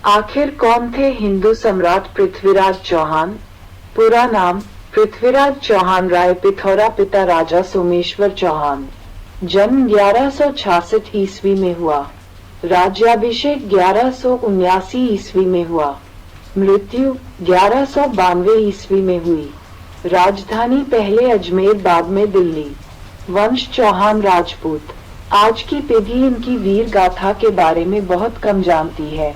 आखिर कौन थे हिंदू सम्राट पृथ्वीराज चौहान? पूरा नाम पृथ्वीराज चौहान राय पिथौरा, पिता राजा सोमेश्वर चौहान। जन्म 1166 ईस्वी में हुआ। राज्याभिषेक 1179 ईस्वी में हुआ। मृत्यु 1192 ईस्वी में हुई। राजधानी पहले अजमेर, बाद में दिल्ली। वंश चौहान राजपूत। आज की पीढ़ी इनकी वीर गाथा के बारे में बहुत कम जानती है।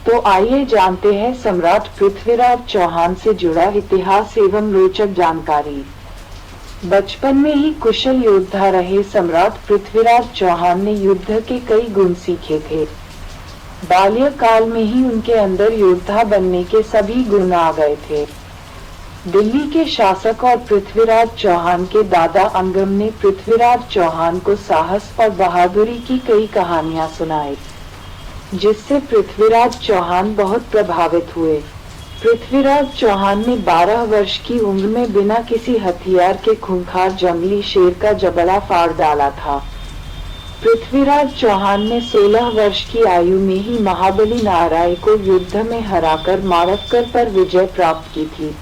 तो आइए जानते हैं सम्राट पृथ्वीराज चौहान से जुड़ा इतिहास एवं रोचक जानकारी। बचपन में ही कुशल योद्धा रहे सम्राट पृथ्वीराज चौहान ने युद्ध के कई गुण सीखे थे। बाल्यकाल में ही उनके अंदर योद्धा बनने के सभी गुण आ गए थे। दिल्ली के शासक और पृथ्वीराज चौहान के दादा अंगम ने पृथ्वीराज चौहान को साहस और बहादुरी की कई कहानियां सुनाई, जिससे पृथ्वीराज चौहान बहुत प्रभावित हुए। पृथ्वीराज चौहान ने 12 वर्ष की उम्र में बिना किसी हथियार के खूंखार जंगली शेर का जबड़ा फाड़ डाला था। पृथ्वीराज चौहान ने 16 वर्ष की आयु में ही महाबली नारायण को युद्ध में हराकर मारवकर पर विजय प्राप्त की थी।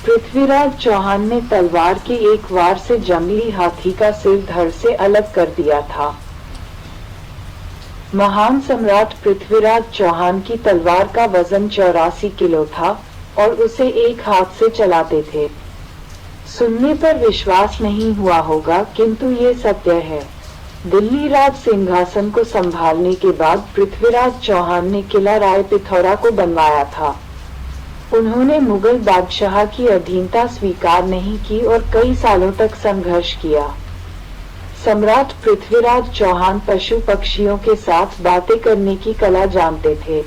पृथ्वीराज चौहान ने तलवार के एक वार से जंगली हाथी का सिर धड़ से अलग कर दिया था। महान सम्राट पृथ्वीराज चौहान की तलवार का वजन 84 किलो था और उसे एक हाथ से चलाते थे। सुनने पर विश्वास नहीं हुआ होगा, किंतु ये सत्य है। दिल्ली राज सिंहासन को संभालने के बाद पृथ्वीराज चौहान ने किला राय पिथौरा को बनवाया था। उन्होंने मुगल बादशाह की अधीनता स्वीकार नहीं की और कई सालों तक संघर्ष किया। सम्राट पृथ्वीराज चौहान पशु पक्षियों के साथ बातें करने की कला जानते थे।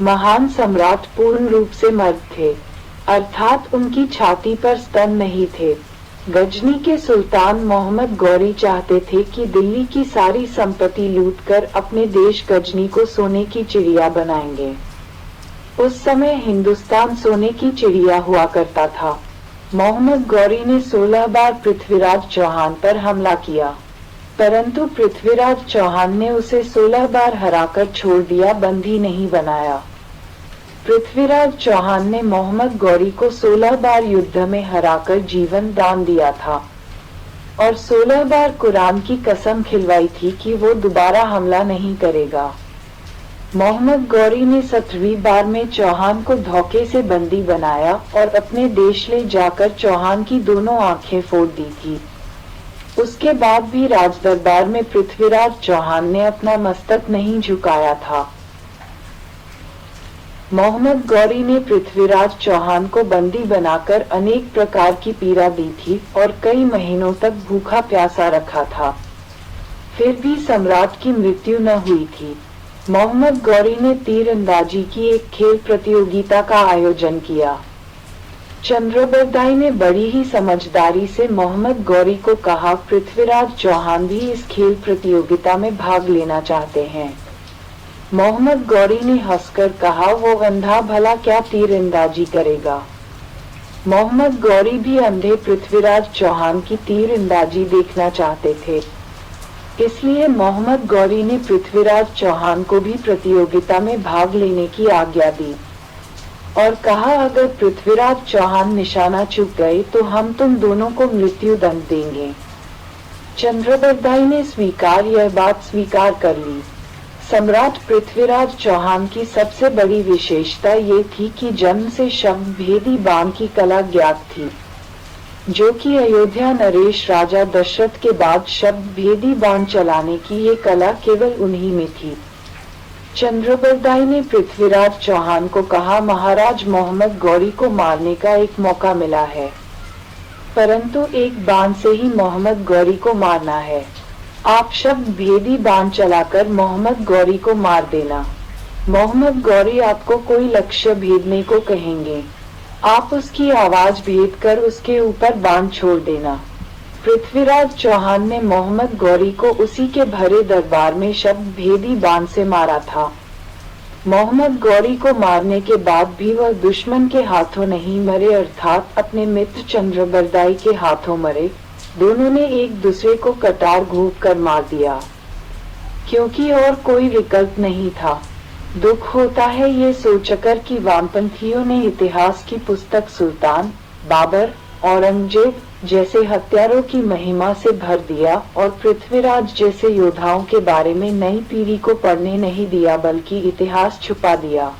महान सम्राट पूर्ण रूप से मर्द थे, अर्थात उनकी छाती पर स्तन नहीं थे। गजनी के सुल्तान मोहम्मद गौरी चाहते थे कि दिल्ली की सारी संपत्ति लूटकर अपने देश गजनी को सोने की चिड़िया बनाएंगे। उस समय हिंदुस्तान सोने की चिड़िया हुआ करता था। मोहम्मद गौरी ने 16 बार पृथ्वीराज चौहान पर हमला किया, परंतु पृथ्वीराज चौहान ने उसे 16 बार हराकर छोड़ दिया, बंदी नहीं बनाया। पृथ्वीराज चौहान ने मोहम्मद गौरी को 16 बार युद्ध में हराकर जीवन दान दिया था और 16 बार कुरान की कसम खिलवाई थी कि वो दोबारा हमला नहीं करेगा। मोहम्मद गौरी ने 17वीं बार में चौहान को धोखे से बंदी बनाया और अपने देश ले जाकर चौहान की दोनों आंखें फोड़ दी थी। उसके बाद भी राजदरबार में पृथ्वीराज चौहान ने अपना मस्तक नहीं झुकाया था। मोहम्मद गौरी ने पृथ्वीराज चौहान को बंदी बनाकर अनेक प्रकार की पीड़ा दी थी और कई महीनों तक भूखा प्यासा रखा था। फिर भी सम्राट की मृत्यु न हुई थी। मोहम्मद गौरी ने तीरंदाजी की एक खेल प्रतियोगिता का आयोजन किया। चंद्रबरदाई ने बड़ी ही समझदारी से मोहम्मद गौरी को कहा, पृथ्वीराज चौहान भी इस खेल प्रतियोगिता में भाग लेना चाहते हैं। मोहम्मद गौरी ने हंसकर कहा, वो अंधा भला क्या तीरंदाजी करेगा। मोहम्मद गौरी भी अंधे पृथ्वीराज चौहान की तीरंदाजी देखना चाहते थे, इसलिए मोहम्मद गौरी ने पृथ्वीराज चौहान को भी प्रतियोगिता में भाग लेने की आज्ञा दी और कहा, अगर पृथ्वीराज चौहान निशाना चूक गए तो हम तुम दोनों को मृत्यु दंड देंगे। चंद्रबरदाई ने यह बात स्वीकार कर ली। सम्राट पृथ्वीराज चौहान की सबसे बड़ी विशेषता ये थी कि जन्म से शब्द भेदी बाण की कला ज्ञात थी, जो कि अयोध्या नरेश राजा दशरथ के बाद शब्द भेदी बाण चलाने की ये कला केवल उन्हीं में थी। चंद्रबरदाई ने पृथ्वीराज चौहान को कहा, महाराज मोहम्मद गौरी को मारने का एक मौका मिला है, परंतु एक बाण से ही मोहम्मद गौरी को मारना है। आप शब्द भेदी बाण चलाकर मोहम्मद गौरी को मार देना। मोहम्मद गौरी आपको कोई लक्ष्य भेदने को कहेंगे, आप उसकी आवाज भेद कर उसके ऊपर बाण छोड़ देना। पृथ्वीराज चौहान ने मोहम्मद गौरी को उसी के भरे दरबार में शब्द भेदी बाण से मारा था। मोहम्मद गौरी को मारने के बाद भी वह दुश्मन के हाथों नहीं मरे, अर्थात अपने मित्र चंद्रबरदाई के हाथों मरे। दोनों ने एक दूसरे को कटार घोंप कर मार दिया, क्योंकि और कोई विकल्प नहीं था। दुख होता है ये सोचकर कि वामपंथियों ने इतिहास की पुस्तक सुल्तान, बाबर, औरंगजेब जैसे हत्यारों की महिमा से भर दिया और पृथ्वीराज जैसे योद्धाओं के बारे में नई पीढ़ी को पढ़ने नहीं दिया बल्कि इतिहास छुपा दिया।